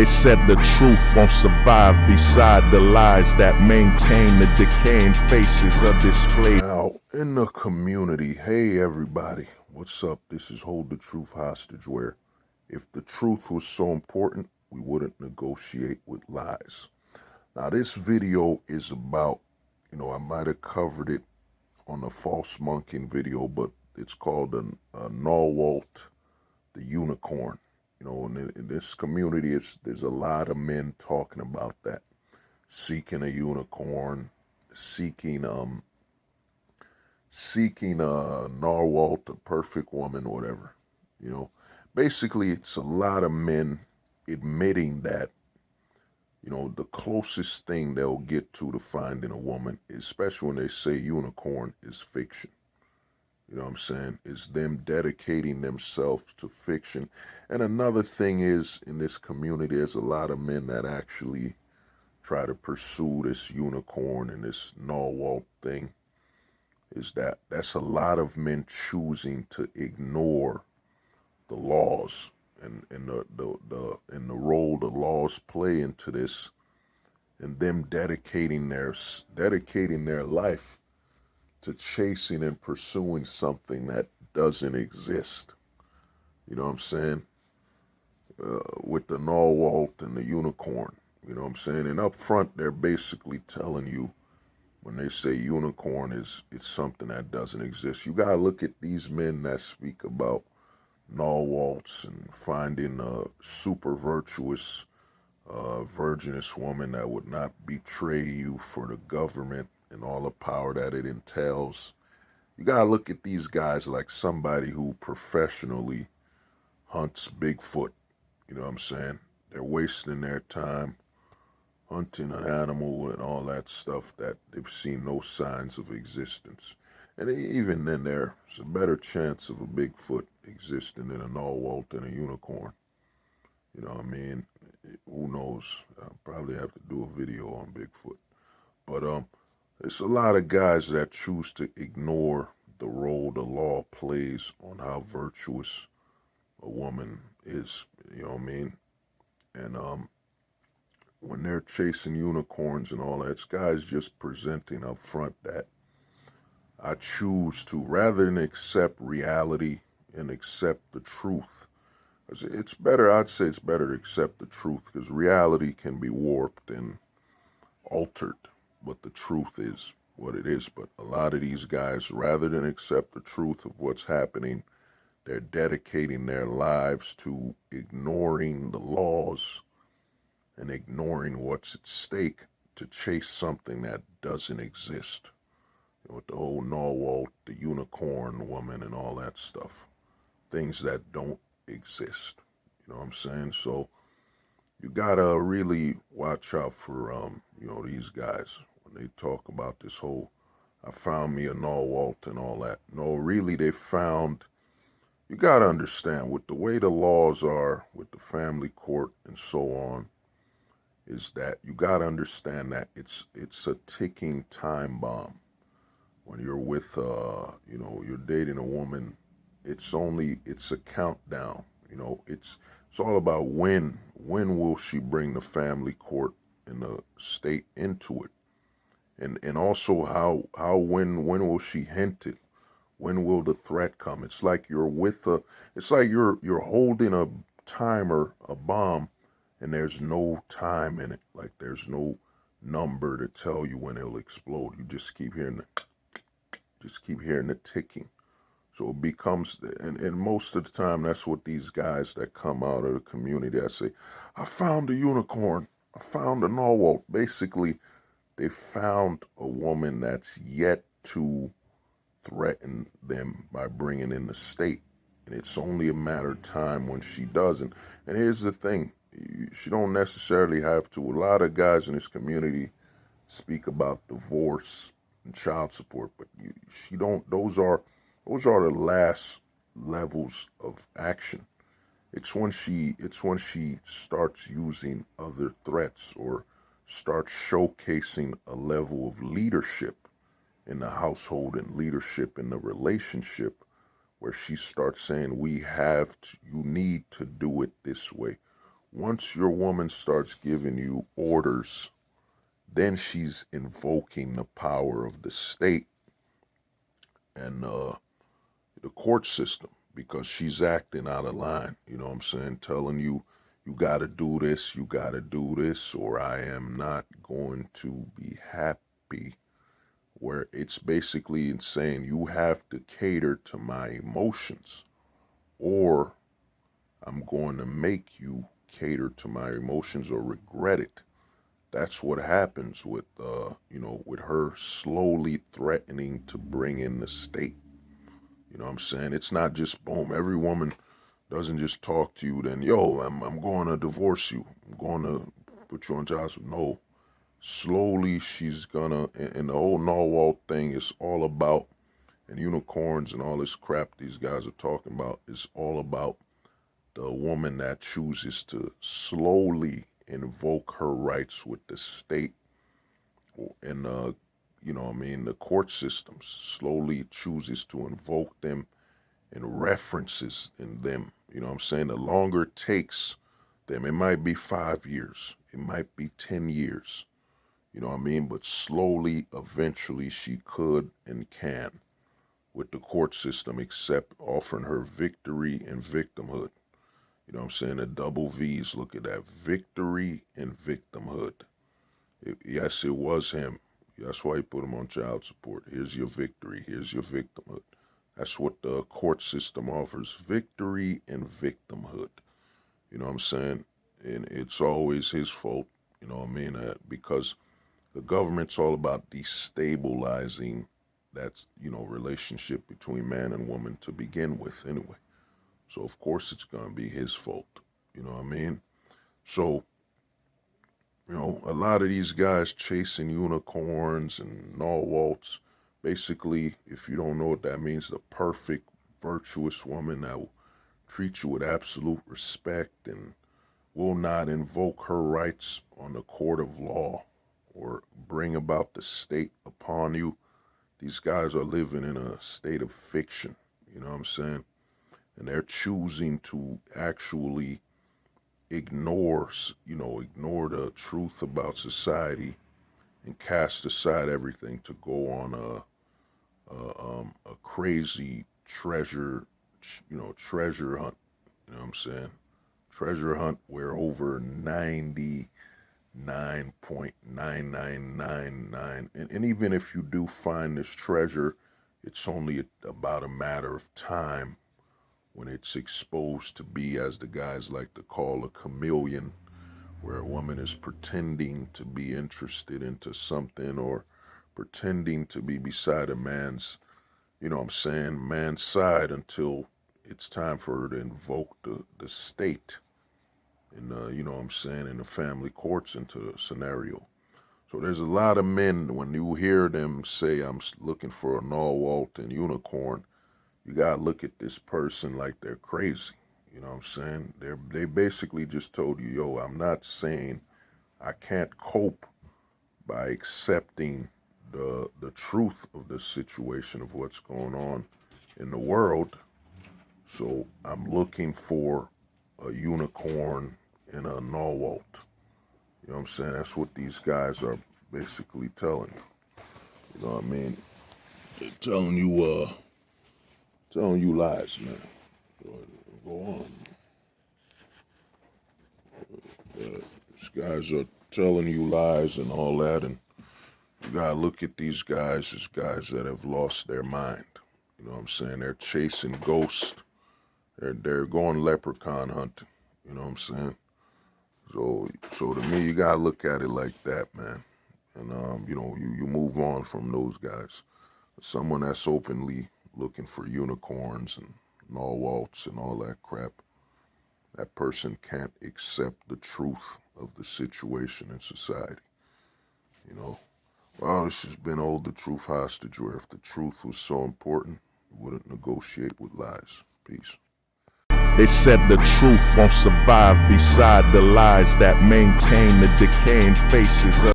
They said the truth won't survive beside the lies that maintain the decaying faces of display. Now, in the community, hey everybody, what's up? This is Hold the Truth Hostage, where if the truth was so important, we wouldn't negotiate with lies. Now, this video is about, I might have covered it on the false monking video, but it's called a Narwhalt, the unicorn. In this community, there's a lot of men talking about that, seeking a unicorn, seeking a narwhal, the perfect woman, whatever. Basically, it's a lot of men admitting that, the closest thing they'll get to finding a woman, especially when they say unicorn, is fiction. You know what I'm saying? It's them dedicating themselves to fiction. And another thing is, in this community, there's a lot of men that actually try to pursue this unicorn and this narwhal thing. That's a lot of men choosing to ignore the laws and the role the laws play into this, and them dedicating their life to chasing and pursuing something that doesn't exist. You know what I'm saying? With the narwhal and the unicorn. You know what I'm saying? And up front, they're basically telling you, when they say unicorn it's something that doesn't exist. You gotta look at these men that speak about narwhals and finding a super virtuous, virginous woman that would not betray you for the government and all the power that it entails. You gotta look at these guys like somebody who professionally hunts Bigfoot. You know what I'm saying? They're wasting their time hunting an animal and all that stuff that they've seen no signs of existence. And even then, there's a better chance of a Bigfoot existing in a narwhal than a unicorn. You know what I mean? Who knows? I'll probably have to do a video on Bigfoot. But there's a lot of guys that choose to ignore the role the law plays on how virtuous a woman is. You know what I mean? And when they're chasing unicorns and all that, it's guys just presenting up front that I choose to, rather than accept reality and accept the truth. It's better, I'd say it's better to accept the truth, because reality can be warped and altered, but the truth is what it is. But a lot of these guys, rather than accept the truth of what's happening, they're dedicating their lives to ignoring the laws and ignoring what's at stake to chase something that doesn't exist. With the whole narwhal, the unicorn woman, and all that stuff. Things that don't exist. You know what I'm saying? So you gotta really watch out for, these guys when they talk about this whole, I found me a narwhal and all that. No, really, you gotta understand, with the way the laws are, with the family court and so on, is that you gotta understand that it's a ticking time bomb. When you're with, you're dating a woman, it's a countdown. It's all about when will she bring the family court and the state into it, and also when will she hint it? When will the threat come? It's like you're holding a timer, a bomb, and there's no time in it. Like there's no number to tell you when it'll explode. You just keep hearing the ticking. So it becomes, and most of the time, that's what these guys that come out of the community that say, I found a unicorn, I found a narwhal. Basically, they found a woman that's yet to threaten them by bringing in the state. And it's only a matter of time when she doesn't. And here's the thing, she don't necessarily have to. A lot of guys in this community speak about divorce and child support, but she don't. Those are the last levels of action. It's when she starts using other threats or starts showcasing a level of leadership in the household and leadership in the relationship, where she starts saying, you need to do it this way. Once your woman starts giving you orders, then she's invoking the power of the state and the court system because she's acting out of line. You know what I'm saying? Telling you, you got to do this, you got to do this, or I am not going to be happy. Where it's basically saying you have to cater to my emotions, or I'm going to make you cater to my emotions or regret it. That's what happens with, with her slowly threatening to bring in the state. You know what I'm saying? It's not just boom. Every woman doesn't just talk to you, then, yo, I'm going to divorce you. I'm going to put you on child support. No. Slowly she's gonna, and the whole narwhal thing is all about, and unicorns and all this crap these guys are talking about is all about the woman that chooses to slowly invoke her rights with the state and the court systems, slowly chooses to invoke them and references in them. You know what I'm saying? The longer it takes them, it might be 5 years, it might be 10 years, you know what I mean? But slowly, eventually, she could and can with the court system, except offering her victory and victimhood. You know what I'm saying? The double V's, look at that. Victory and victimhood. Yes, it was him. That's why he put him on child support. Here's your victory. Here's your victimhood. That's what the court system offers. Victory and victimhood. You know what I'm saying? And it's always his fault. You know what I mean? Because the government's all about destabilizing that, relationship between man and woman to begin with anyway. So of course it's gonna be his fault. You know what I mean? So, a lot of these guys chasing unicorns and narwhals, basically, if you don't know what that means, the perfect, virtuous woman that will treat you with absolute respect and will not invoke her rights on the court of law or bring about the state upon you. These guys are living in a state of fiction, you know what I'm saying? And they're choosing to actually ignore the truth about society and cast aside everything to go on a crazy treasure hunt. You know what I'm saying? Treasure hunt where over 99.9999, and even if you do find this treasure, it's only about a matter of time when it's exposed to be, as the guys like to call, a chameleon, where a woman is pretending to be interested into something or pretending to be beside a man's, man's side until it's time for her to invoke the state in, in the family courts into the scenario. So there's a lot of men, when you hear them say, I'm looking for a narwhal and unicorn, you gotta look at this person like they're crazy. You know what I'm saying? They basically just told you, yo, I'm not saying I can't cope by accepting the truth of the situation of what's going on in the world. So I'm looking for a unicorn and a narwhal. You know what I'm saying? That's what these guys are basically telling you. You know what I mean? They're telling you lies, man. Go on. These guys are telling you lies and all that, and you gotta look at these guys as guys that have lost their mind. You know what I'm saying? They're chasing ghosts. They're going leprechaun hunting. You know what I'm saying? So to me, you gotta look at it like that, man. And you move on from those guys. Someone that's openly looking for unicorns and narwhals and all that crap, that person can't accept the truth of the situation in society. Well, this has been Hold the Truth Hostage, where if the truth was so important, we wouldn't negotiate with lies. Peace. They said the truth won't survive beside the lies that maintain the decaying faces of